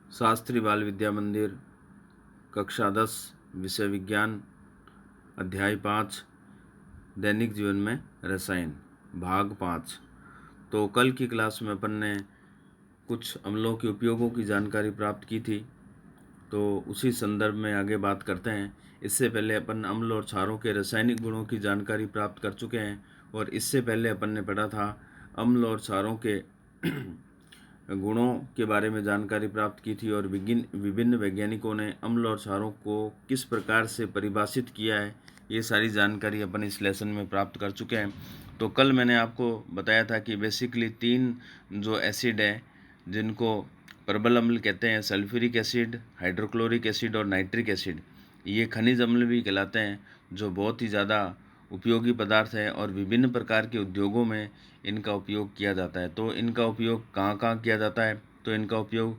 शास्त्री बाल विद्या मंदिर, कक्षा 10, विषय विज्ञान, अध्याय 5, दैनिक जीवन में रसायन, भाग 5। तो कल की क्लास में अपन ने कुछ अम्लों के उपयोगों की जानकारी प्राप्त की थी, तो उसी संदर्भ में आगे बात करते हैं। इससे पहले अपन अम्ल और क्षारों के रासायनिक गुणों की जानकारी प्राप्त कर चुके हैं, और इससे पहले अपन ने पढ़ा था अम्ल और क्षारों के गुणों के बारे में जानकारी प्राप्त की थी, और विभिन्न वैज्ञानिकों ने अम्ल और क्षारों को किस प्रकार से परिभाषित किया है, ये सारी जानकारी अपन इस लेसन में प्राप्त कर चुके हैं। तो कल मैंने आपको बताया था कि बेसिकली 3 जो एसिड है जिनको प्रबल अम्ल कहते हैं, सल्फ्यूरिक एसिड, हाइड्रोक्लोरिक एसिड और नाइट्रिक एसिड, ये खनिज अम्ल भी कहलाते हैं, जो बहुत ही ज़्यादा उपयोगी पदार्थ है और विभिन्न प्रकार के उद्योगों में इनका उपयोग किया जाता है। तो इनका उपयोग कहाँ कहाँ किया जाता है? तो इनका उपयोग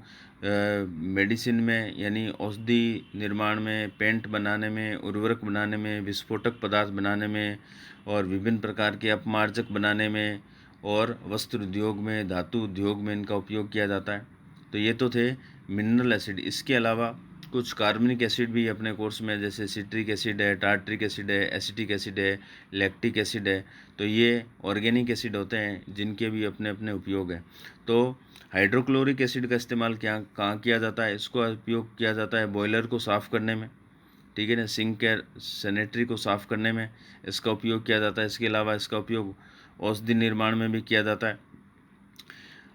मेडिसिन में, यानी औषधि निर्माण में, पेंट बनाने में, उर्वरक बनाने में, विस्फोटक पदार्थ बनाने में, और विभिन्न प्रकार के अपमार्जक बनाने में, और वस्त्र उद्योग में, धातु उद्योग में इनका उपयोग किया जाता है। तो ये तो थे मिनरल एसिड। इसके अलावा कुछ कार्बनिक एसिड भी अपने कोर्स में, जैसे सिट्रिक एसिड है, टार्ट्रिक एसिड है, एसिटिक एसिड है, लैक्टिक एसिड है, तो ये ऑर्गेनिक एसिड होते हैं जिनके भी अपने अपने उपयोग हैं। तो हाइड्रोक्लोरिक एसिड का इस्तेमाल कहाँ किया जाता है? इसको उपयोग किया जाता है बॉयलर को साफ़ करने में, ठीक है ना, सिंक के सैनिटरी को साफ़ करने में इसका उपयोग किया जाता है। इसके अलावा इसका उपयोग औषधि निर्माण में भी किया जाता है।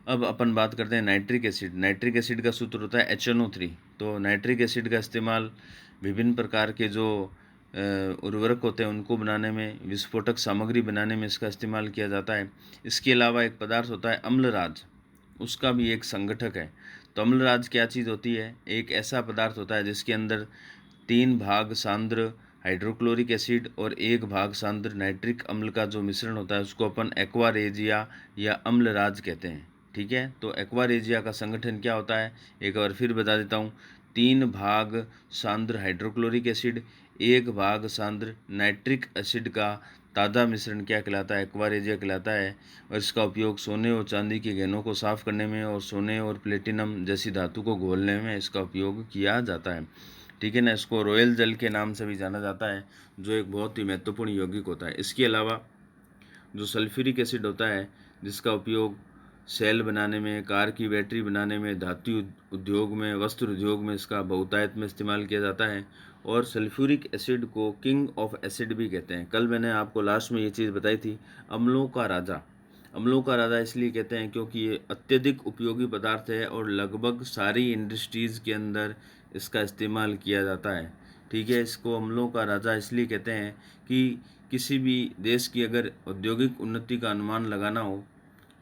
अब अपन बात करते हैं नाइट्रिक एसिड। नाइट्रिक एसिड का सूत्र होता है HNO3। तो नाइट्रिक एसिड का इस्तेमाल विभिन्न प्रकार के जो उर्वरक होते हैं उनको बनाने में, विस्फोटक सामग्री बनाने में इसका इस्तेमाल किया जाता है। इसके अलावा एक पदार्थ होता है अम्लराज, उसका भी एक संगठक है। तो अम्लराज क्या चीज़ होती है? एक ऐसा पदार्थ होता है जिसके अंदर 3 भाग सांद्र हाइड्रोक्लोरिक एसिड और 1 भाग सांद्र नाइट्रिक अम्ल का जो मिश्रण होता है उसको अपन एक्वा रेजिया या अम्लराज कहते हैं, ठीक है। तो एक्वा रेजिया का संगठन क्या होता है, एक बार फिर बता देता हूँ। 3 भाग सांद्र हाइड्रोक्लोरिक एसिड, 1 भाग सांद्र नाइट्रिक एसिड का ताज़ा मिश्रण क्या कहलाता है? एक्वा रेजिया कहलाता है। और इसका उपयोग सोने और चांदी के गहनों को साफ़ करने में और सोने और प्लेटिनम जैसी धातु को घोलने में इसका उपयोग किया जाता है, ठीक है ना। इसको रॉयल जल के नाम से भी जाना जाता है, जो एक बहुत ही महत्वपूर्ण यौगिक होता है। इसके अलावा जो सल्फ्यूरिक एसिड होता है, जिसका उपयोग सेल बनाने में, कार की बैटरी बनाने में, धातु उद्योग में, वस्त्र उद्योग में इसका बहुतायत में इस्तेमाल किया जाता है। और सल्फ्यूरिक एसिड को किंग ऑफ एसिड भी कहते हैं। कल मैंने आपको लास्ट में ये चीज़ बताई थी, अम्लों का राजा। अम्लों का राजा इसलिए कहते हैं क्योंकि ये अत्यधिक उपयोगी पदार्थ है और लगभग सारी इंडस्ट्रीज़ के अंदर इसका इस्तेमाल किया जाता है, ठीक है। इसको अम्लों का राजा इसलिए कहते हैं कि किसी भी देश की अगर औद्योगिक उन्नति का अनुमान लगाना हो,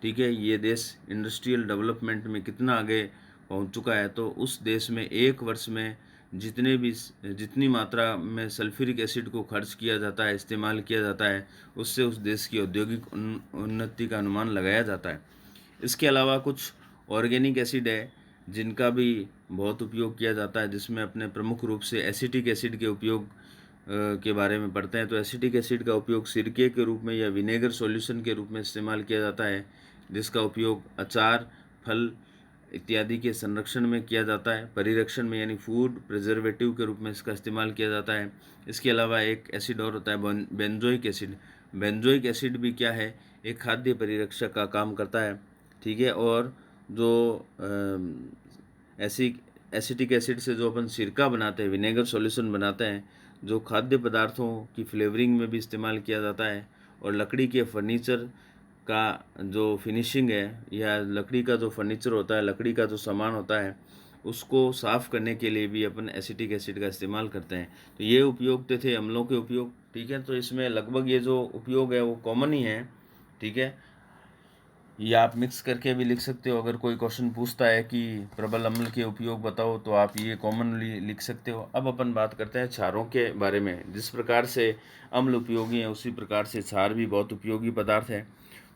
ठीक है, ये देश इंडस्ट्रियल डेवलपमेंट में कितना आगे पहुंच चुका है, तो उस देश में एक वर्ष में जितनी मात्रा में सल्फ्यूरिक एसिड को खर्च किया जाता है, इस्तेमाल किया जाता है, उससे उस देश की औद्योगिक उन्नति का अनुमान लगाया जाता है। इसके अलावा कुछ ऑर्गेनिक एसिड है जिनका भी बहुत उपयोग किया जाता है, जिसमें अपने प्रमुख रूप से एसिटिक एसिड के उपयोग के बारे में पढ़ते हैं। तो एसिटिक एसिड का उपयोग सिरके के रूप में या विनेगर सॉल्यूशन के रूप में इस्तेमाल किया जाता है, जिसका उपयोग अचार, फल इत्यादि के संरक्षण में किया जाता है, परिरक्षण में, यानी फूड प्रिजर्वेटिव के रूप में इसका इस्तेमाल किया जाता है। इसके अलावा एक एसिड और होता है बेंजोइक एसिड। बेंजोइक एसिड भी क्या है, एक खाद्य परिरक्षक का काम करता है, ठीक है। और जो एसिटिक एसिड से जो अपन सिरका बनाते हैं, विनेगर सॉल्यूशन बनाते हैं, जो खाद्य पदार्थों की फ्लेवरिंग में भी इस्तेमाल किया जाता है। और लकड़ी के फर्नीचर का जो फिनिशिंग है, या लकड़ी का जो फर्नीचर होता है, लकड़ी का जो सामान होता है, उसको साफ़ करने के लिए भी अपन एसिटिक एसिड का इस्तेमाल करते हैं। तो ये उपयोग तो थे अम्लों के उपयोग, ठीक है। तो इसमें लगभग ये जो उपयोग है वो कॉमन ही है, ठीक है। ये आप मिक्स करके भी लिख सकते हो। अगर कोई क्वेश्चन पूछता है कि प्रबल अम्ल के उपयोग बताओ, तो आप ये कॉमनली लिख सकते हो। अब अपन बात करते हैं क्षारों के बारे में। जिस प्रकार से अम्ल उपयोगी है, उसी प्रकार से क्षार भी बहुत उपयोगी पदार्थ है।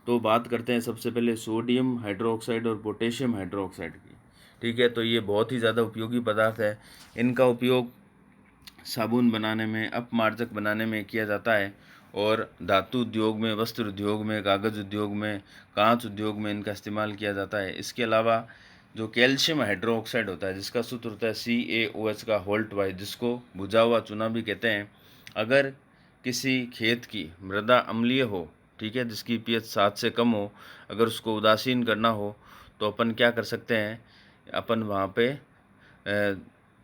तो बात करते हैं सबसे पहले सोडियम हाइड्रोक्साइड और पोटेशियम हाइड्रोक्साइड की, ठीक है। तो ये बहुत ही ज़्यादा उपयोगी पदार्थ है। इनका उपयोग साबुन बनाने में, अपमार्जक बनाने में किया जाता है, और धातु उद्योग में, वस्त्र उद्योग में, कागज़ उद्योग में, कांच उद्योग में इनका इस्तेमाल किया जाता है। इसके अलावा जो कैल्शियम हाइड्रोक्साइड होता है जिसका सूत्र होता है CaOH का होल ट्वाइस, जिसको भुजा हुआ चूना भी कहते हैं, अगर किसी खेत की मृदा अम्लीय हो, ठीक है, जिसकी pH 7 से कम हो, अगर उसको उदासीन करना हो तो अपन क्या कर सकते हैं, अपन वहाँ पे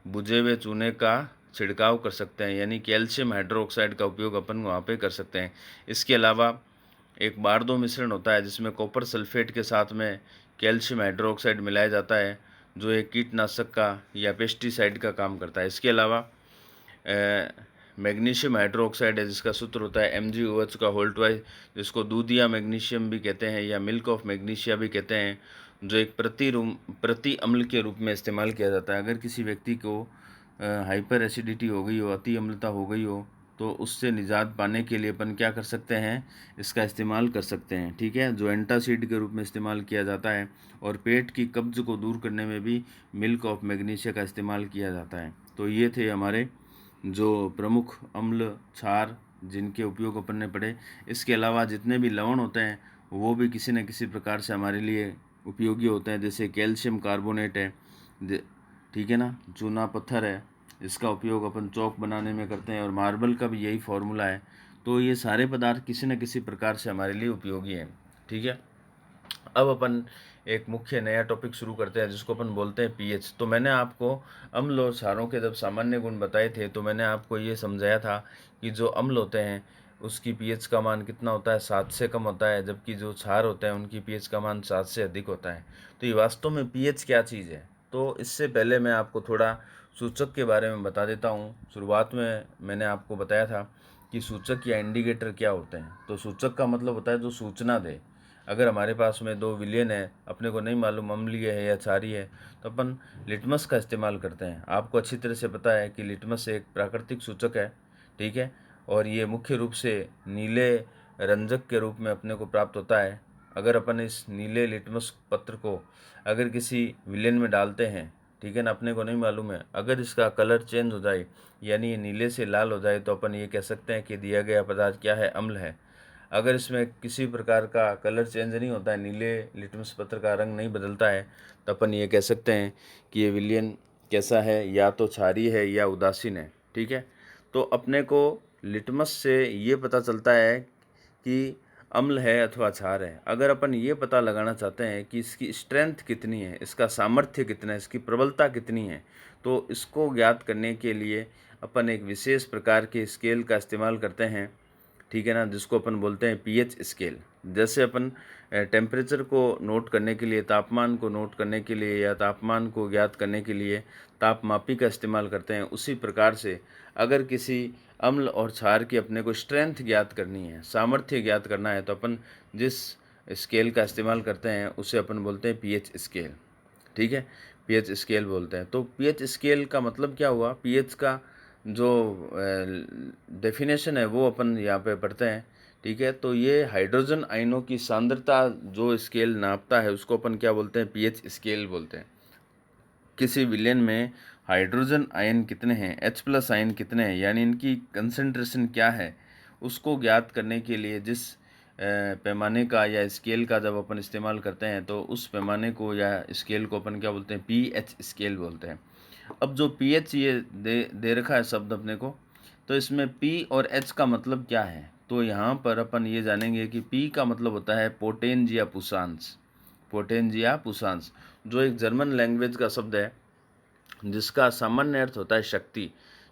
बुझे हुए चूने का छिड़काव कर सकते हैं, यानी कैल्शियम हाइड्रोक्साइड का उपयोग अपन वहाँ पे कर सकते हैं। इसके अलावा एक बारदो मिश्रण होता है जिसमें कॉपर सल्फेट के साथ में कैल्शियम हाइड्रोक्साइड मिलाया जाता है, जो एक कीटनाशक का या पेस्टिसाइड का काम करता है। इसके अलावा मैग्नीशियम हाइड्रोक्साइड है जिसका सूत्र होता है MgOH का होल ट्वाइस, जिसको दूधिया मैग्नीशियम भी कहते हैं या मिल्क ऑफ मैग्नीशिया भी कहते हैं, जो एक प्रति अम्ल के रूप में इस्तेमाल किया जाता है। अगर किसी व्यक्ति को हाइपर एसिडिटी हो गई हो, अति अम्लता हो गई हो, तो उससे निजात पाने के लिए अपन क्या कर सकते हैं, इसका इस्तेमाल कर सकते हैं, ठीक है, जो एंटासिड के रूप में इस्तेमाल किया जाता है। और पेट की कब्ज को दूर करने में भी मिल्क ऑफ मैग्नीशिया का इस्तेमाल किया जाता है। तो ये थे हमारे जो प्रमुख अम्ल क्षार जिनके उपयोग अपन ने पढ़े। इसके अलावा जितने भी लवण होते हैं वो भी किसी न किसी प्रकार से हमारे लिए उपयोगी होते हैं, जैसे कैल्शियम कार्बोनेट है, ठीक है ना, चूना पत्थर है, इसका उपयोग अपन चौक बनाने में करते हैं, और मार्बल का भी यही फॉर्मूला है। तो ये सारे पदार्थ किसी न किसी प्रकार से हमारे लिए उपयोगी हैं, ठीक है। अब अपन एक मुख्य नया टॉपिक शुरू करते हैं जिसको अपन बोलते हैं पीएच। तो मैंने आपको अम्ल और क्षारों के जब सामान्य गुण बताए थे तो मैंने आपको ये समझाया था कि जो अम्ल होते हैं उसकी पीएच का मान कितना होता है, 7 से कम होता है, जबकि जो क्षार होते हैं उनकी पीएच का मान 7 से अधिक होता है। तो ये वास्तव में पीएच क्या चीज़ है, तो इससे पहले मैं आपको थोड़ा सूचक के बारे में बता देता हूँ। शुरुआत में मैंने आपको बताया था कि सूचक या इंडिकेटर क्या होते हैं। तो सूचक का मतलब होता है जो सूचना दे। अगर हमारे पास में 2 विलयन है, अपने को नहीं मालूम अम्लीय है या क्षारीय है, तो अपन लिटमस का इस्तेमाल करते हैं। आपको अच्छी तरह से पता है कि लिटमस एक प्राकृतिक सूचक है, ठीक है, और ये मुख्य रूप से नीले रंजक के रूप में अपने को प्राप्त होता है। अगर अपन इस नीले लिटमस पत्र को अगर किसी विलयन में डालते हैं, ठीक है ना, अपने को नहीं मालूम है, अगर इसका कलर चेंज हो जाए यानी ये नीले से लाल हो जाए तो अपन ये कह सकते हैं कि दिया गया पदार्थ क्या है, अम्ल है। अगर इसमें किसी प्रकार का कलर चेंज नहीं होता है, नीले लिटमस पत्र का रंग नहीं बदलता है, तो अपन ये कह सकते हैं कि ये विलयन कैसा है, या तो क्षारीय है या उदासीन है, ठीक है। तो अपने को लिटमस से ये पता चलता है कि अम्ल है अथवा क्षार है। अगर अपन ये पता लगाना चाहते हैं कि इसकी स्ट्रेंथ कितनी है, इसका सामर्थ्य कितना है, इसकी प्रबलता कितनी है, तो इसको ज्ञात करने के लिए अपन एक विशेष प्रकार के स्केल का इस्तेमाल करते हैं, ठीक है ना, जिसको अपन बोलते हैं पीएच स्केल। जैसे अपन टेम्परेचर को नोट करने के लिए, तापमान को नोट करने के लिए या तापमान को ज्ञात करने के लिए तापमापी का इस्तेमाल करते हैं, उसी प्रकार से अगर किसी अम्ल और क्षार की अपने को स्ट्रेंथ ज्ञात करनी है, सामर्थ्य ज्ञात करना है, तो अपन जिस स्केल का इस्तेमाल करते हैं उसे अपन बोलते हैं पीएच स्केल, ठीक है, पीएच स्केल बोलते हैं। तो पीएच स्केल का मतलब क्या हुआ, पीएच का जो डेफिनेशन है वो अपन यहाँ पे पढ़ते हैं, ठीक है। तो ये हाइड्रोजन आयनों की सांद्रता जो स्केल नापता है उसको अपन क्या बोलते हैं, पीएच स्केल बोलते हैं। किसी विलयन में हाइड्रोजन आयन कितने हैं, H+ आयन कितने हैं, यानी इनकी कंसंट्रेशन क्या है, उसको ज्ञात करने के लिए जिस पैमाने का या स्केल का जब अपन इस्तेमाल करते हैं तो उस पैमाने को या स्केल को अपन क्या बोलते हैं, पीएच स्केल बोलते हैं। अब जो पीएच ये दे रखा है शब्द अपने को, तो इसमें पी और एच का मतलब क्या है, तो यहाँ पर अपन ये जानेंगे कि पी का मतलब होता है पोटेंज या पुषांश। पोटेंज या पुषांश जो एक जर्मन लैंग्वेज का शब्द है जिसका सामान्य अर्थ होता है शक्ति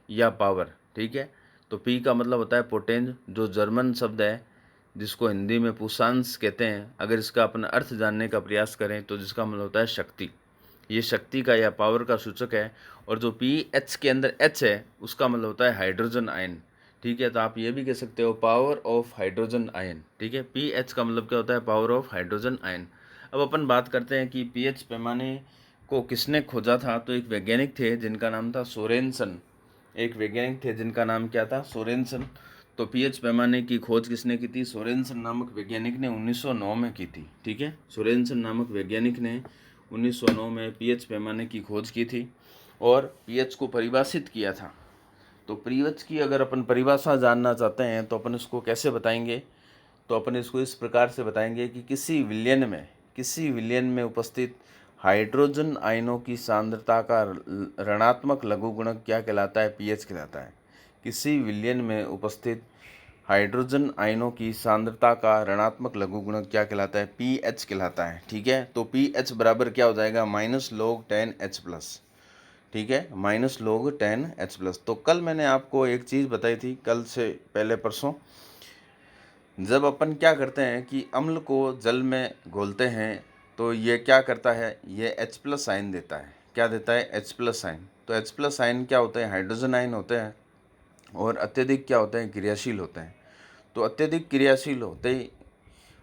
या पावर, ठीक है। तो पी का मतलब होता है पोटेंज, जो जर्मन शब्द है जिसको हिंदी में पुषांश कहते हैं। अगर इसका अपना अर्थ जानने का प्रयास करें तो जिसका मतलब होता है शक्ति, ये शक्ति का या पावर का सूचक है। और जो पी एच के अंदर एच है उसका मतलब होता है हाइड्रोजन आयन, ठीक है। तो आप ये भी कह सकते हो पावर ऑफ हाइड्रोजन आयन, ठीक है। पी एच का मतलब क्या होता है, पावर ऑफ हाइड्रोजन आयन। अब अपन बात करते हैं कि पीएच पैमाने को किसने खोजा था। तो एक वैज्ञानिक थे जिनका नाम था सोरेनसन। एक वैज्ञानिक थे जिनका नाम क्या था, सोरेनसन। तो पीएच पैमाने की खोज किसने की थी, सोरेनसन नामक वैज्ञानिक ने 1909 में की थी, ठीक है। सोरेनसन नामक वैज्ञानिक ने 1909 में पीएच पैमाने की खोज की थी और पीएच को परिभाषित किया था। तो पीएच की अगर अपन परिभाषा जानना चाहते हैं तो अपन इसको कैसे बताएंगे, तो अपन इसको इस प्रकार से बताएंगे कि किसी विलयन में उपस्थित हाइड्रोजन आयनों की सांद्रता का ऋणात्मक लघुगुणक क्या कहलाता है? पीएच कहलाता है। किसी विलयन में उपस्थित हाइड्रोजन आयनों की सांद्रता का ऋणात्मक लघुगुणक क्या कहलाता है? पीएच कहलाता है। ठीक है, तो पीएच बराबर क्या हो जाएगा? -log10H+। ठीक है, -log10H+। तो कल मैंने आपको एक चीज़ बताई थी, कल से पहले परसों, जब अपन क्या करते हैं कि अम्ल को जल में घोलते हैं तो ये क्या करता है? ये H+ आयन देता है। क्या देता है? H+ ion. तो H+ आयन क्या होते हैं? हाइड्रोजन आयन होते हैं और अत्यधिक क्या होते हैं? क्रियाशील होते हैं। तो अत्यधिक क्रियाशील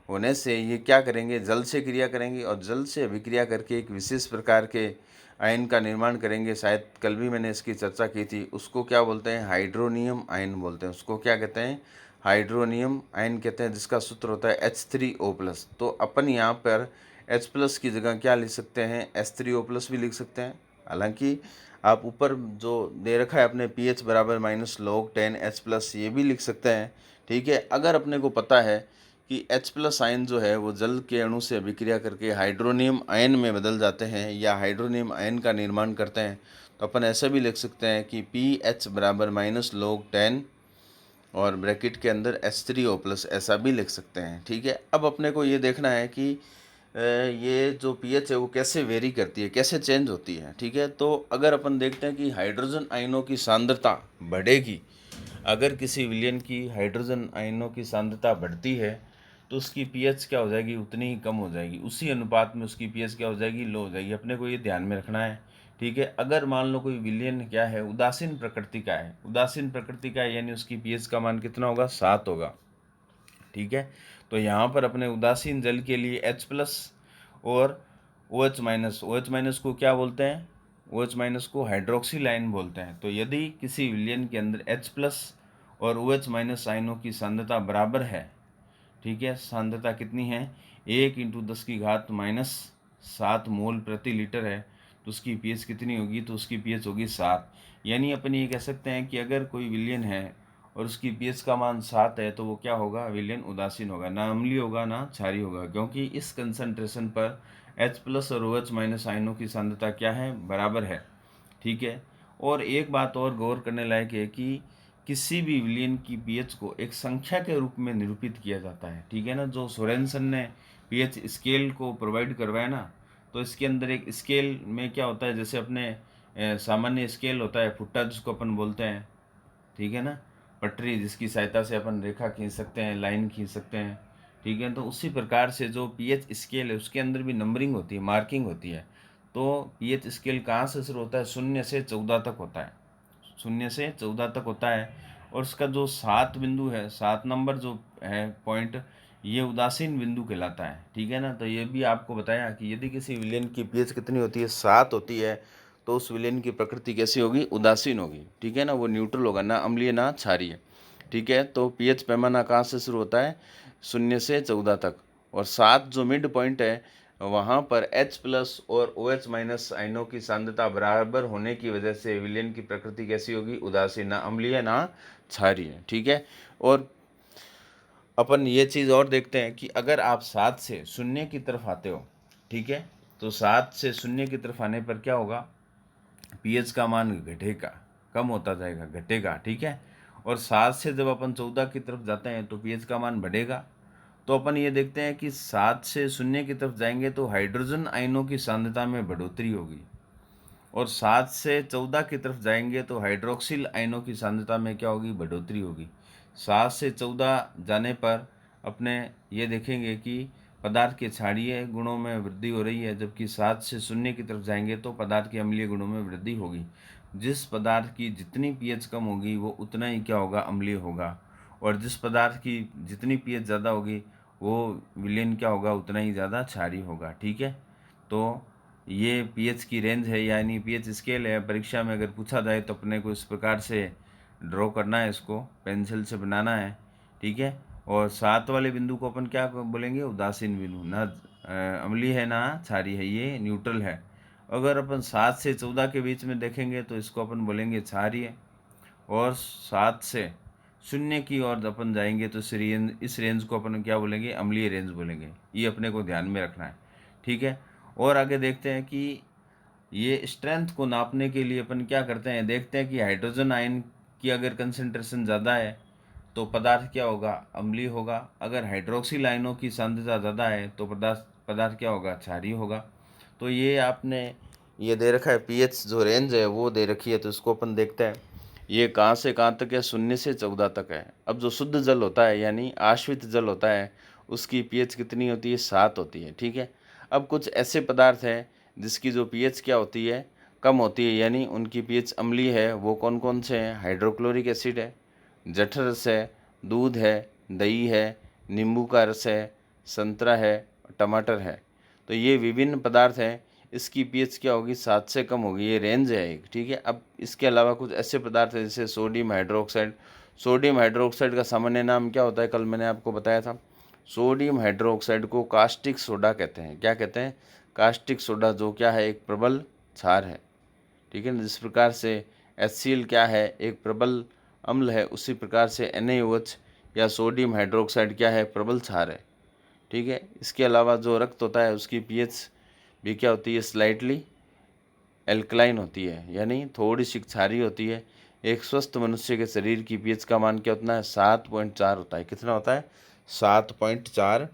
होने से ये क्या करेंगे? जल से क्रिया करेंगे और जल से अभिक्रिया करके एक विशेष प्रकार के आयन का निर्माण करेंगे। शायद कल भी मैंने इसकी चर्चा की थी। उसको क्या बोलते हैं? हाइड्रोनियम आयन बोलते हैं। उसको क्या कहते हैं? हाइड्रोनियम आयन कहते हैं, जिसका सूत्र होता है H3O+। तो अपन यहाँ पर H+ की जगह क्या लिख सकते हैं? H3O+ भी लिख सकते हैं। हालांकि आप ऊपर जो दे रखा है अपने pH बराबर -log10H+, ये भी लिख सकते हैं। ठीक है, अगर अपने को पता है कि H+ आयन जो है वो जल के अणु से अभिक्रिया करके हाइड्रोनियम आयन में बदल जाते हैं या हाइड्रोनियम आयन का निर्माण करते हैं, तो अपन ऐसा भी लिख सकते हैं कि pH बराबर -log10 और ब्रैकेट के अंदर H3O+, ऐसा भी लिख सकते हैं। ठीक है, अब अपने को ये देखना है कि ये जो pH है वो कैसे वेरी करती है, कैसे चेंज होती है। ठीक है, तो अगर अपन देखते हैं कि हाइड्रोजन आयनों की सांद्रता बढ़ेगी, अगर किसी विलयन की हाइड्रोजन आयनों की सांद्रता बढ़ती है तो उसकी पीएच क्या हो जाएगी? उतनी ही कम हो जाएगी। उसी अनुपात में उसकी पीएच क्या हो जाएगी? लो हो जाएगी। अपने को ये ध्यान में रखना है। ठीक है, अगर मान लो कोई विलयन क्या है? उदासीन प्रकृति का है। उदासीन प्रकृति का है यानी उसकी पीएच का मान कितना होगा? 7 होगा। ठीक है, तो यहाँ पर अपने उदासीन जल के लिए H+ और OH- को क्या बोलते हैं? OH- को हाइड्रोक्सिल आयन बोलते हैं। तो यदि किसी विलयन के अंदर H+ और OH- आयनों की सांद्रता बराबर है, ठीक है, सांद्रता कितनी है? 1 × 10⁻⁷ मोल प्रति लीटर है, तो उसकी पीएच कितनी होगी? तो उसकी पीएच होगी 7। यानी अपन ये कह सकते हैं कि अगर कोई विलयन है और उसकी पीएच का मान 7 है तो वो क्या होगा? विलयन उदासीन होगा, ना अम्लीय होगा ना क्षारीय होगा, क्योंकि इस कंसंट्रेशन पर H+ और OH- आयनों की सांद्रता क्या है? बराबर है। ठीक है, और एक बात और गौर करने लायक है कि किसी भी विलयन की पीएच को एक संख्या के रूप में निरूपित किया जाता है। ठीक है ना, जो सोरेनसन ने पीएच स्केल को प्रोवाइड करवाया ना, तो इसके अंदर एक स्केल में क्या होता है? जैसे अपने सामान्य स्केल होता है फुट्टा, जिसको अपन बोलते हैं। ठीक है ना, पटरी जिसकी सहायता से अपन रेखा खींच सकते हैं, लाइन खींच सकते हैं। ठीक है, तो उसी प्रकार से जो पीएच स्केल है उसके अंदर भी नंबरिंग होती है, मार्किंग होती है। तो पीएच स्केल कहाँ से शुरू होता है? 0 से 14 तक होता है। 0 से 14 तक होता है, और उसका जो 7 बिंदु है, 7 नंबर जो है पॉइंट, ये उदासीन बिंदु कहलाता है। ठीक है ना, तो ये भी आपको बताया कि यदि किसी विलयन की पीएच कितनी होती है? 7 होती है, तो उस विलयन की प्रकृति कैसी होगी? उदासीन होगी। ठीक है ना, वो न्यूट्रल होगा, ना अम्लीय ना क्षारीय। ठीक है, तो पीएच पैमाना कहाँ से शुरू होता है? 0 से 14 तक, और 7 जो मिड पॉइंट है वहाँ पर H+ और OH- आयनों की सांद्रता बराबर होने की वजह से विलयन की प्रकृति कैसी होगी? उदासीन, ना अम्लीय ना क्षारीय। ठीक है, और अपन ये चीज़ और देखते हैं कि अगर आप 7 से 0 की तरफ आते हो, ठीक है, तो 7 से 0 की तरफ आने पर क्या होगा? पीएच का मान घटेगा, कम होता जाएगा, घटेगा। ठीक है, और 7 से जब अपन 14 की तरफ जाते हैं तो पीएच का मान बढ़ेगा। तो अपन ये देखते हैं कि 7 से 0 की तरफ जाएंगे तो हाइड्रोजन आयनों की सांद्रता में बढ़ोतरी होगी, और 7 से 14 की तरफ जाएंगे तो हाइड्रोक्सिल आयनों की सांद्रता में क्या होगी? बढ़ोतरी होगी। 7 से 14 जाने पर अपने ये देखेंगे कि पदार्थ के क्षारीय गुणों में वृद्धि हो रही है, जबकि 7 से 0 की तरफ जाएंगे तो पदार्थ के अम्लीय गुणों में वृद्धि होगी। जिस पदार्थ की जितनी पीएच कम होगी वो उतना ही क्या होगा? अम्लीय होगा, और जिस पदार्थ की जितनी पीएच ज़्यादा होगी वो विलयन क्या होगा? उतना ही ज़्यादा क्षारीय होगा। ठीक है, तो ये पीएच की रेंज है, यानी पीएच स्केल है। परीक्षा में अगर पूछा जाए तो अपने को इस प्रकार से ड्रॉ करना है, इसको पेंसिल से बनाना है। ठीक है, और 7 वाले बिंदु को अपन क्या बोलेंगे? उदासीन बिंदु, ना अम्लीय है ना क्षारीय है, ये न्यूट्रल है। अगर अपन 7 से 14 के बीच में देखेंगे तो इसको अपन बोलेंगे क्षारीय, और 7 से 0 की ओर अपन जाएंगे तो इस रेंज को अपन क्या बोलेंगे? अम्लीय रेंज बोलेंगे। ये अपने को ध्यान में रखना है। ठीक है, और आगे देखते हैं कि ये स्ट्रेंथ को नापने के लिए अपन क्या करते हैं, देखते हैं कि हाइड्रोजन आयन की अगर कंसंट्रेशन ज़्यादा है तो पदार्थ क्या होगा, अम्लीय होगा। अगर हाइड्रोक्सिल आयनों की सांद्रता ज़्यादा है तो पदार्थ क्या होगा, क्षारीय होगा। तो ये आपने ये दे रखा है, पीएच जो रेंज है वो दे रखी है, तो इसको अपन देखते हैं। ये कहाँ से कहाँ तक है, 0 से 14 तक है। अब जो शुद्ध जल होता है यानी आश्वित जल होता है उसकी पीएच कितनी होती है, 7 होती है, ठीक है। अब कुछ ऐसे पदार्थ हैं जिसकी जो पीएच क्या होती है, कम होती है, यानी उनकी पीएच अम्लीय है। वो कौन कौन से हैं, हाइड्रोक्लोरिक एसिड है, जठर रस है, दूध है, दही है, नींबू का रस है, संतरा है, टमाटर है। तो ये विभिन्न पदार्थ हैं, इसकी पीएच क्या होगी, 7 से कम होगी, ये रेंज है एक, ठीक है। अब इसके अलावा कुछ ऐसे पदार्थ हैं जैसे सोडियम हाइड्रोक्साइड। सोडियम हाइड्रोक्साइड का सामान्य नाम क्या होता है, कल मैंने आपको बताया था। सोडियम हाइड्रोक्साइड को कास्टिक सोडा कहते हैं। क्या कहते हैं, कास्टिक सोडा, जो क्या है, एक प्रबल क्षार है, ठीक है ना। जिस प्रकार से HCl क्या है, एक प्रबल अम्ल है, उसी प्रकार से NaOH या सोडियम हाइड्रोक्साइड क्या है, प्रबल क्षार है, ठीक है। इसके अलावा जो रक्त होता है उसकी पीएच भी क्या होती है, स्लाइटली एल्कलाइन होती है, यानी थोड़ी सी क्षारीय होती है। एक स्वस्थ मनुष्य के शरीर की पीएच का मान क्या होता है, 7.4 होता है। कितना होता है, 7.4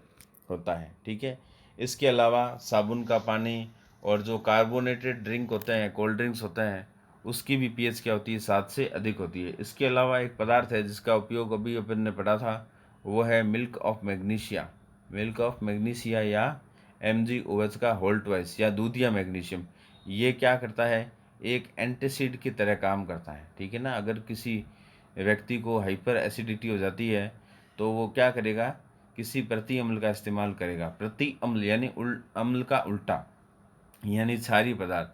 होता है, ठीक है। इसके अलावा साबुन का पानी और जो कार्बोनेटेड ड्रिंक होते हैं, कोल्ड ड्रिंक्स होते हैं, उसकी भी पीएच क्या होती है, 7 से अधिक होती है। इसके अलावा एक पदार्थ है जिसका उपयोग अभी अपन ने पढ़ा था, वो है milk of magnesia. Milk of magnesia या MgOH का होल ट्वाइस या दूधिया मैग्नीशियम। ये क्या करता है, एक एंटासिड की तरह काम करता है, ठीक है ना। अगर किसी व्यक्ति को हाइपर एसिडिटी हो जाती है तो वो क्या करेगा, किसी प्रति अम्ल का इस्तेमाल करेगा। प्रति अम्ल यानी अम्ल का उल्टा, यानी क्षारीय पदार्थ।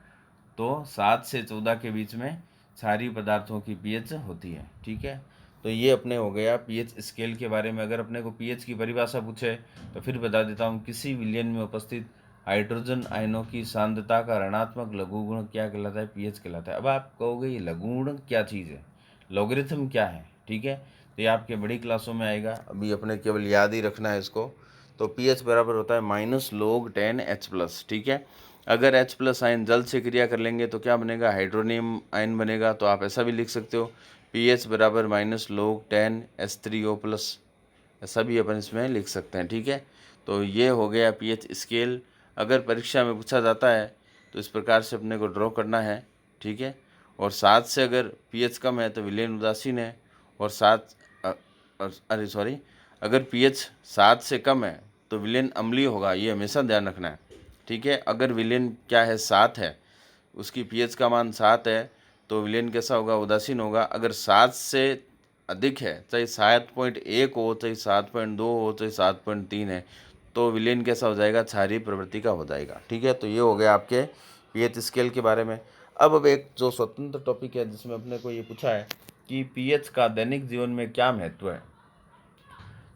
तो 7 से 14 के बीच में क्षारीय पदार्थों की पीएच होती है, ठीक है। तो ये अपने हो गया पीएच स्केल के बारे में। अगर अपने को पीएच की परिभाषा पूछे तो फिर बता देता हूँ, किसी विलयन में उपस्थित हाइड्रोजन आयनों की सांद्रता का ऋणात्मक लघु गुण क्या कहलाता है, पीएच कहलाता है। अब आप कहोगे ये लघु गुण क्या चीज़ है, लॉगरिथम क्या है, ठीक है। तो ये आपके बड़ी क्लासों में आएगा, अभी अपने केवल याद ही रखना है इसको। तो पीएच बराबर होता है -log10H+, ठीक है। अगर H+ आयन जल से क्रिया कर लेंगे तो क्या बनेगा, हाइड्रोनियम आयन बनेगा। तो आप ऐसा भी लिख सकते हो, pH बराबर -log10H3O+, ऐसा भी अपन इसमें लिख सकते हैं, ठीक है। तो ये हो गया पीएच स्केल। अगर परीक्षा में पूछा जाता है तो इस प्रकार से अपने को ड्रॉ करना है, ठीक है। और 7 से अगर पीएच कम है तो विलयन उदासीन है, और अगर पीएच 7 से कम है तो विलयन अम्लीय होगा, ये हमेशा ध्यान रखना है, ठीक है। अगर विलयन क्या है, 7 है, उसकी पीएच का मान 7 है तो विलयन कैसा होगा, उदासीन होगा। अगर 7 से अधिक है, चाहे 7.1 हो, चाहे 7.2 हो, चाहे 7.3 है, तो विलयन कैसा हो जाएगा, क्षारीय प्रवृत्ति का हो जाएगा, ठीक है। तो ये हो गया आपके पीएच स्केल के बारे में। अब एक जो स्वतंत्र टॉपिक है जिसमें अपने को ये पूछा है कि पीएच का दैनिक जीवन में क्या महत्व है।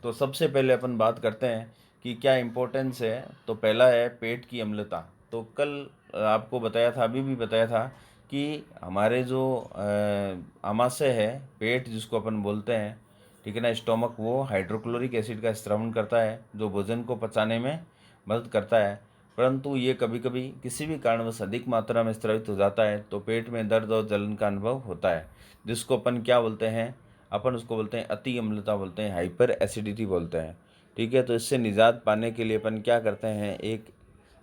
तो सबसे पहले अपन बात करते हैं कि क्या इम्पोर्टेंस है। तो पहला है पेट की अम्लता। तो कल आपको बताया था, अभी भी बताया था कि हमारे जो आमाशय है, पेट जिसको अपन बोलते हैं, ठीक है ना, स्टोमक, वो हाइड्रोक्लोरिक एसिड का स्रावन करता है जो भोजन को पचाने में मदद करता है। परंतु ये कभी कभी किसी भी कारणवश अधिक मात्रा में स्रावित हो जाता है तो पेट में दर्द और जलन का अनुभव होता है, जिसको अपन क्या बोलते हैं, अपन उसको बोलते हैं अति अम्लता बोलते हैं, हाइपर एसिडिटी बोलते हैं, ठीक है। तो इससे निजात पाने के लिए अपन क्या करते हैं, एक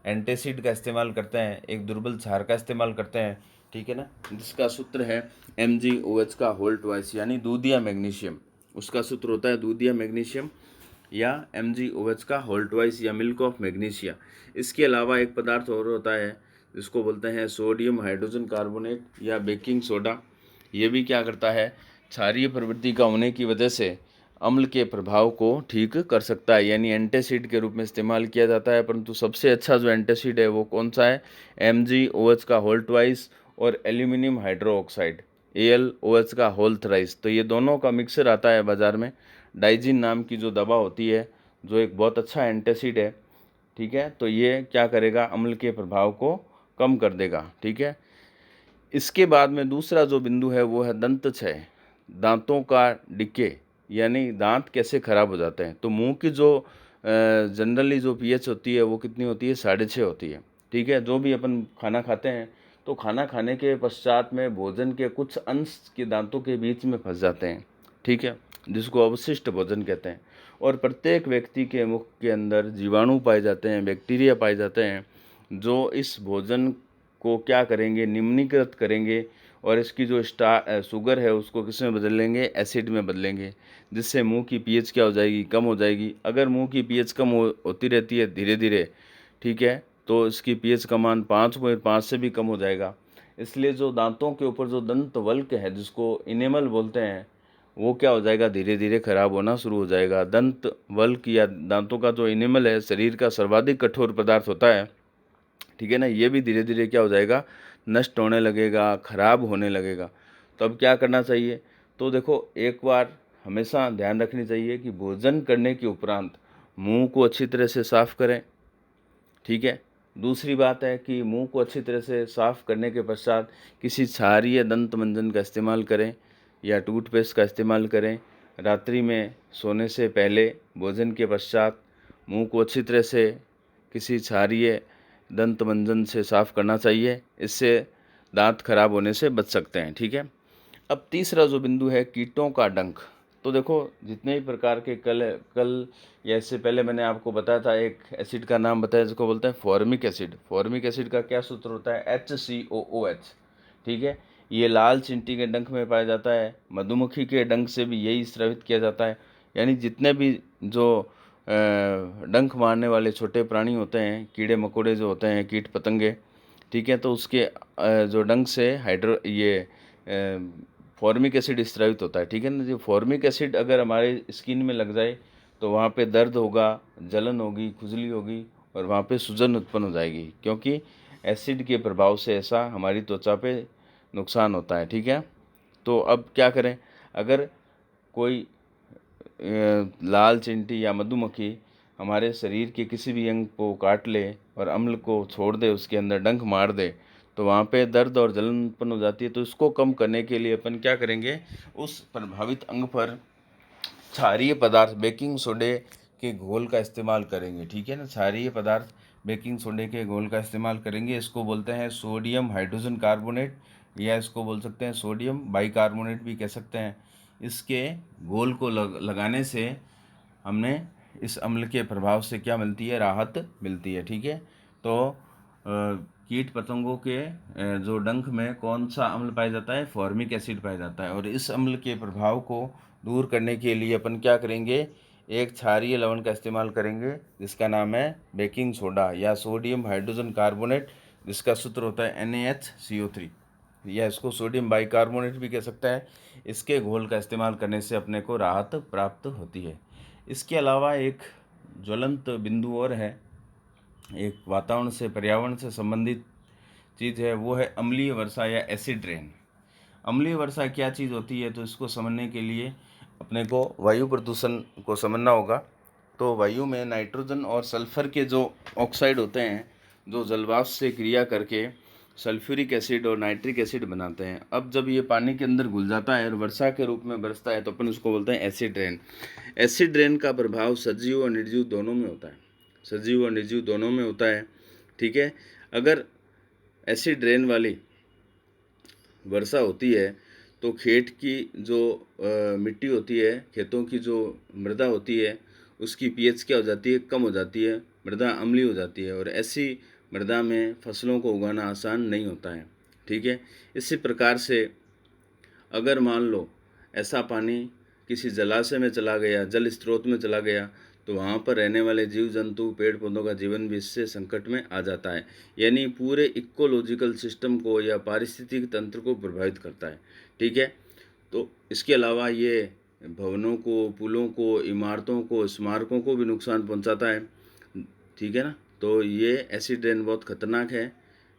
एंटासिड का इस्तेमाल करते हैं, एक दुर्बल क्षार का इस्तेमाल करते हैं, ठीक है ना, जिसका सूत्र है MgOH का होल ट्वाइस यानी दूधिया मैग्नीशियम। उसका सूत्र होता है दूधिया मैग्नीशियम या MgOH का होल ट्वाइस या मिल्क ऑफ मैग्नीशिया। इसके अलावा एक पदार्थ और होता है जिसको बोलते हैं सोडियम हाइड्रोजन कार्बोनेट या बेकिंग सोडा। ये भी क्या करता है, क्षारीय प्रवृत्ति का होने की वजह से अम्ल के प्रभाव को ठीक कर सकता है, यानी एंटासिड के रूप में इस्तेमाल किया जाता है। परंतु सबसे अच्छा जो एंटासिड है वो कौन सा है, MgOH का होल ट्वाइस और एल्यूमिनियम हाइड्रोक्साइड AlOH का होल थ्राइस। तो ये दोनों का मिक्सर आता है बाज़ार में, डाइजिन नाम की जो दवा होती है, जो एक बहुत अच्छा एंटासिड है, ठीक है। तो ये क्या करेगा, अम्ल के प्रभाव को कम कर देगा, ठीक है। इसके बाद में दूसरा जो बिंदु है वो है दंत क्षय, दांतों का डिके, यानी दांत कैसे खराब हो जाते हैं। तो मुंह की जो जनरली जो पीएच होती है वो कितनी होती है, 6.5 होती है, ठीक है। जो भी अपन खाना खाते हैं तो खाना खाने के पश्चात में भोजन के कुछ अंश के दांतों के बीच में फंस जाते हैं, ठीक है, जिसको अवशिष्ट भोजन कहते हैं। और प्रत्येक व्यक्ति के मुख के अंदर जीवाणु पाए जाते हैं, बैक्टीरिया पाए जाते हैं, जो इस भोजन को क्या करेंगे, निम्नीकृत करेंगे और इसकी जो शुगर है उसको किस में बदल लेंगे, एसिड में बदलेंगे, जिससे मुंह की पीएच क्या हो जाएगी, कम हो जाएगी। अगर मुंह की पीएच कम होती रहती है धीरे धीरे, ठीक है, तो इसकी पीएच का मान 5.5 से भी कम हो जाएगा। इसलिए जो दांतों के ऊपर जो दंत वल्क है, जिसको इनेमल बोलते हैं, वो क्या हो जाएगा, धीरे धीरे खराब होना शुरू हो जाएगा। दंत वल्क या दांतों का जो इनेमल है शरीर का सर्वाधिक कठोर पदार्थ होता है, ठीक है ना, ये भी धीरे धीरे क्या हो जाएगा, नष्ट होने लगेगा, खराब होने लगेगा। तो अब क्या करना चाहिए, तो देखो एक बार हमेशा ध्यान रखनी चाहिए कि भोजन करने के उपरांत मुंह को अच्छी तरह से साफ करें, ठीक है। दूसरी बात है कि मुंह को अच्छी तरह से साफ करने के पश्चात किसी क्षारीय दंत मंजन का इस्तेमाल करें या टूथपेस्ट का इस्तेमाल करें। रात्रि में सोने से पहले भोजन के पश्चात मुंह को अच्छी तरह से किसी क्षारीय दंत मंजन से साफ करना चाहिए, इससे दांत खराब होने से बच सकते हैं, ठीक है। अब तीसरा जो बिंदु है, कीटों का डंक। तो देखो जितने भी प्रकार के कल या इससे पहले मैंने आपको बताया था, एक एसिड का नाम बताया जिसको बोलते हैं फॉर्मिक एसिड। फॉर्मिक एसिड का क्या सूत्र होता है, HCOOH, ठीक है। ये लाल चींटी के डंक में पाया जाता है, मधुमक्खी के डंक से भी यही स्रावित किया जाता है। यानी जितने भी जो डंक मारने वाले छोटे प्राणी होते हैं, कीड़े मकोड़े जो होते हैं, कीट पतंगे, ठीक है, तो उसके जो डंक से फॉर्मिक एसिड स्रावित होता है, ठीक है ना। जो फॉर्मिक एसिड अगर हमारे स्किन में लग जाए तो वहाँ पे दर्द होगा, जलन होगी, खुजली होगी और वहाँ पे सूजन उत्पन्न हो जाएगी, क्योंकि एसिड के प्रभाव से ऐसा हमारी त्वचा पे नुकसान होता है, ठीक है। तो अब क्या करें, अगर कोई लाल चींटी या मधुमक्खी हमारे शरीर के किसी भी अंग को काट ले और अम्ल को छोड़ दे, उसके अंदर डंक मार दे, तो वहाँ पे दर्द और जलन उत्पन्न हो जाती है। तो इसको कम करने के लिए अपन क्या करेंगे, उस प्रभावित अंग पर क्षारीय पदार्थ बेकिंग सोडे के घोल का इस्तेमाल करेंगे, ठीक है ना। क्षारीय पदार्थ बेकिंग सोडे के घोल का इस्तेमाल करेंगे। इसको बोलते हैं सोडियम हाइड्रोजन कार्बोनेट, या इसको बोल सकते हैं सोडियम बाइकार्बोनेट भी कह सकते हैं। इसके घोल को लगाने से हमने इस अम्ल के प्रभाव से क्या मिलती है, राहत मिलती है, ठीक है। तो कीट पतंगों के जो डंक में कौन सा अम्ल पाया जाता है, फॉर्मिक एसिड पाया जाता है। और इस अम्ल के प्रभाव को दूर करने के लिए अपन क्या करेंगे, एक क्षारीय लवण का इस्तेमाल करेंगे जिसका नाम है बेकिंग सोडा या सोडियम हाइड्रोजन कार्बोनेट, जिसका सूत्र होता है NaHCO3, या इसको सोडियम बाइकार्बोनेट भी कह सकता है। इसके घोल का इस्तेमाल करने से अपने को राहत प्राप्त होती है। इसके अलावा एक ज्वलंत बिंदु और है, एक वातावरण से पर्यावरण से संबंधित चीज़ है, वो है अम्लीय वर्षा या एसिड रेन। अम्लीय वर्षा क्या चीज़ होती है, तो इसको समझने के लिए अपने को वायु प्रदूषण को समझना होगा। तो वायु में नाइट्रोजन और सल्फर के जो ऑक्साइड होते हैं, जो जलवाष्प से क्रिया करके सल्फ्यूरिक एसिड और नाइट्रिक एसिड बनाते हैं। अब जब ये पानी के अंदर घुल जाता है और वर्षा के रूप में बरसता है तो अपन उसको बोलते हैं एसिड रेन। एसिड रेन का प्रभाव सजीव और निर्जीव दोनों में होता है, सजीव और निर्जीव दोनों में होता है, ठीक है। अगर एसिड रेन वाली वर्षा होती है तो खेत की जो मिट्टी होती है, खेतों की जो मृदा होती है, उसकी पीएच क्या हो जाती है, कम हो जाती है, मृदा अम्लीय हो जाती है और ऐसी मृदा में फसलों को उगाना आसान नहीं होता है, ठीक है। इसी प्रकार से अगर मान लो ऐसा पानी किसी जलाशय में चला गया, जल स्रोत में चला गया, तो वहाँ पर रहने वाले जीव जंतु, पेड़ पौधों का जीवन भी इससे संकट में आ जाता है। यानी पूरे इकोलॉजिकल सिस्टम को या पारिस्थितिक तंत्र को प्रभावित करता है, ठीक है। तो इसके अलावा ये भवनों को, पुलों को, इमारतों को, स्मारकों को भी नुकसान पहुँचाता है, ठीक है ना। तो ये एसिड रेन बहुत खतरनाक है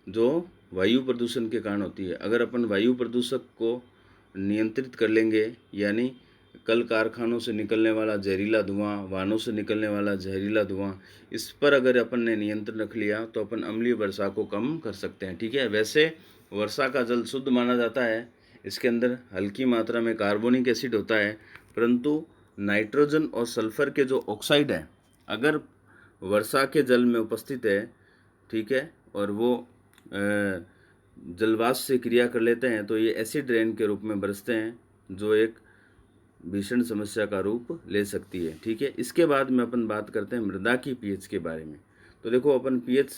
जो वायु प्रदूषण के कारण होती है। अगर अपन वायु प्रदूषक को नियंत्रित कर लेंगे, यानी कल कारखानों से निकलने वाला जहरीला धुआं, वाहनों से निकलने वाला जहरीला धुआं, इस पर अगर अपन ने नियंत्रण रख लिया तो अपन अम्लीय वर्षा को कम कर सकते हैं, ठीक है। वैसे वर्षा का जल शुद्ध माना जाता है, इसके अंदर हल्की मात्रा में कार्बोनिक एसिड होता है, परंतु नाइट्रोजन और सल्फर के जो ऑक्साइड हैं, अगर वर्षा के जल में उपस्थित है, ठीक है, और वो जलवाष्प से क्रिया कर लेते हैं तो ये एसिड रेन के रूप में बरसते हैं, जो एक भीषण समस्या का रूप ले सकती है। ठीक है, इसके बाद में अपन बात करते हैं मृदा की पीएच के बारे में। तो देखो, अपन पीएच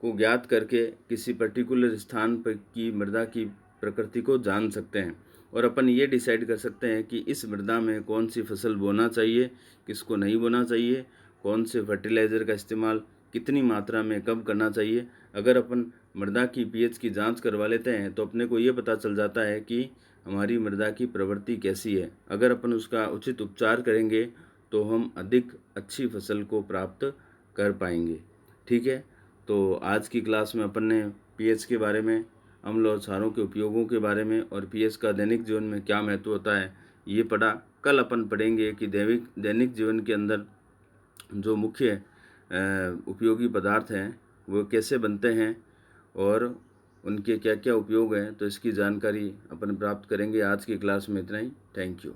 को ज्ञात करके किसी पर्टिकुलर स्थान पर की मृदा की प्रकृति को जान सकते हैं और अपन ये डिसाइड कर सकते हैं कि इस मृदा में कौन सी फसल बोना चाहिए, किसको नहीं बोना चाहिए, कौन से फर्टिलाइज़र का इस्तेमाल कितनी मात्रा में कब करना चाहिए। अगर अपन मृदा की पीएच की जांच करवा लेते हैं तो अपने को ये पता चल जाता है कि हमारी मृदा की प्रवृत्ति कैसी है। अगर अपन उसका उचित उपचार करेंगे तो हम अधिक अच्छी फसल को प्राप्त कर पाएंगे। ठीक है, तो आज की क्लास में अपन ने पीएच के बारे में, अम्ल और क्षारों के उपयोगों के बारे में और पीएच का दैनिक जीवन में क्या महत्व होता है ये पढ़ा। कल अपन पढ़ेंगे कि दैनिक जीवन के अंदर जो मुख्य उपयोगी पदार्थ हैं वो कैसे बनते हैं और उनके क्या क्या उपयोग हैं, तो इसकी जानकारी अपन प्राप्त करेंगे। आज की क्लास में इतना ही। Thank you.